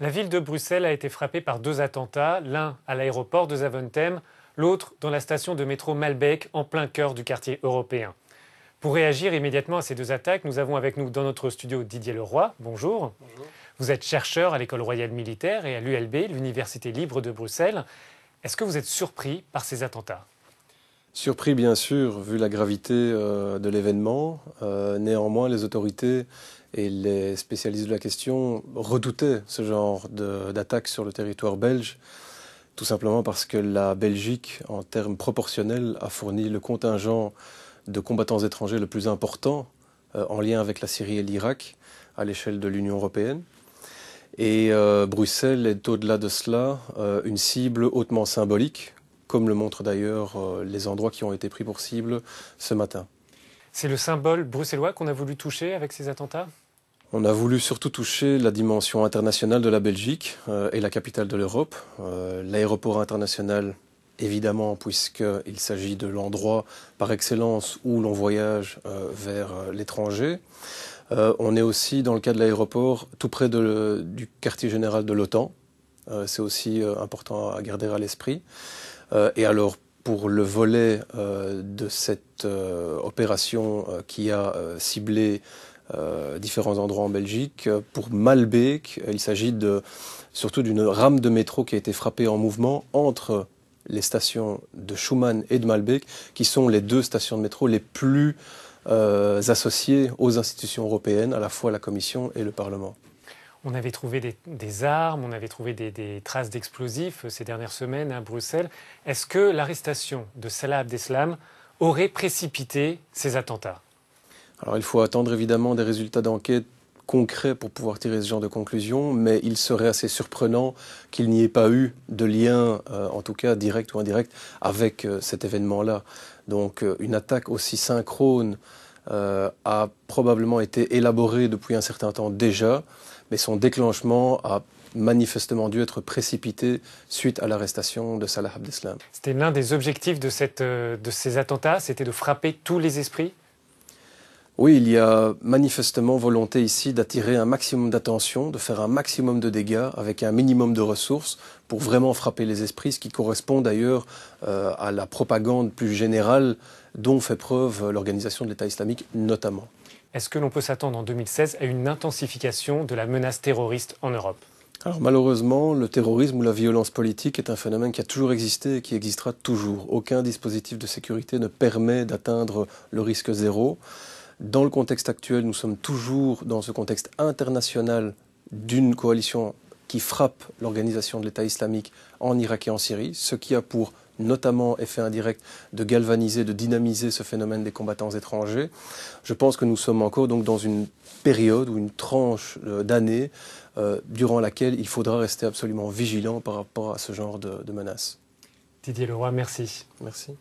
La ville de Bruxelles a été frappée par deux attentats, l'un à l'aéroport de Zaventem, l'autre dans la station de métro Malbec, en plein cœur du quartier européen. Pour réagir immédiatement à ces deux attaques, nous avons avec nous dans notre studio Didier Leroy. Bonjour. Bonjour. Vous êtes chercheur à l'École royale militaire et à l'ULB, l'Université libre de Bruxelles. Est-ce que vous êtes surpris par ces attentats ? Surpris bien sûr, vu la gravité de l'événement. Néanmoins, les autorités et les spécialistes de la question redoutaient ce genre d'attaque sur le territoire belge, tout simplement parce que la Belgique, en termes proportionnels, a fourni le contingent de combattants étrangers le plus important en lien avec la Syrie et l'Irak à l'échelle de l'Union européenne. Et Bruxelles est au-delà de cela une cible hautement symbolique, comme le montrent d'ailleurs les endroits qui ont été pris pour cible ce matin. C'est le symbole bruxellois qu'on a voulu toucher avec ces attentats ? On a voulu surtout toucher la dimension internationale de la Belgique et la capitale de l'Europe. L'aéroport international, évidemment, puisqu'il s'agit de l'endroit par excellence où l'on voyage vers l'étranger. On est aussi, dans le cas de l'aéroport, tout près du quartier général de l'OTAN. C'est aussi important à garder à l'esprit. Et alors, pour le volet de cette opération qui a ciblé différents endroits en Belgique, pour Malbec, il s'agit surtout d'une rame de métro qui a été frappée en mouvement entre les stations de Schuman et de Malbec, qui sont les deux stations de métro les plus associées aux institutions européennes, à la fois la Commission et le Parlement. On avait trouvé des armes, on avait trouvé des traces d'explosifs ces dernières semaines à Bruxelles. Est-ce que l'arrestation de Salah Abdeslam aurait précipité ces attentats ? Alors il faut attendre évidemment des résultats d'enquête concrets pour pouvoir tirer ce genre de conclusion, mais il serait assez surprenant qu'il n'y ait pas eu de lien, en tout cas direct ou indirect, avec cet événement-là. Donc une attaque aussi synchrone a probablement été élaborée depuis un certain temps déjà, mais son déclenchement a manifestement dû être précipité suite à l'arrestation de Salah Abdeslam. C'était l'un des objectifs de ces attentats, c'était de frapper tous les esprits ? Oui, il y a manifestement volonté ici d'attirer un maximum d'attention, de faire un maximum de dégâts avec un minimum de ressources pour vraiment frapper les esprits, ce qui correspond d'ailleurs à la propagande plus générale dont fait preuve l'organisation de l'État islamique notamment. Est-ce que l'on peut s'attendre en 2016 à une intensification de la menace terroriste en Europe ? Alors malheureusement, le terrorisme ou la violence politique est un phénomène qui a toujours existé et qui existera toujours. Aucun dispositif de sécurité ne permet d'atteindre le risque zéro. Dans le contexte actuel, nous sommes toujours dans ce contexte international d'une coalition qui frappe l'organisation de l'État islamique en Irak et en Syrie, ce qui a pour notamment effet indirect de galvaniser, de dynamiser ce phénomène des combattants étrangers. Je pense que nous sommes encore donc dans une période ou une tranche d'années durant laquelle il faudra rester absolument vigilant par rapport à ce genre de menaces. Didier Leroy, merci. Merci.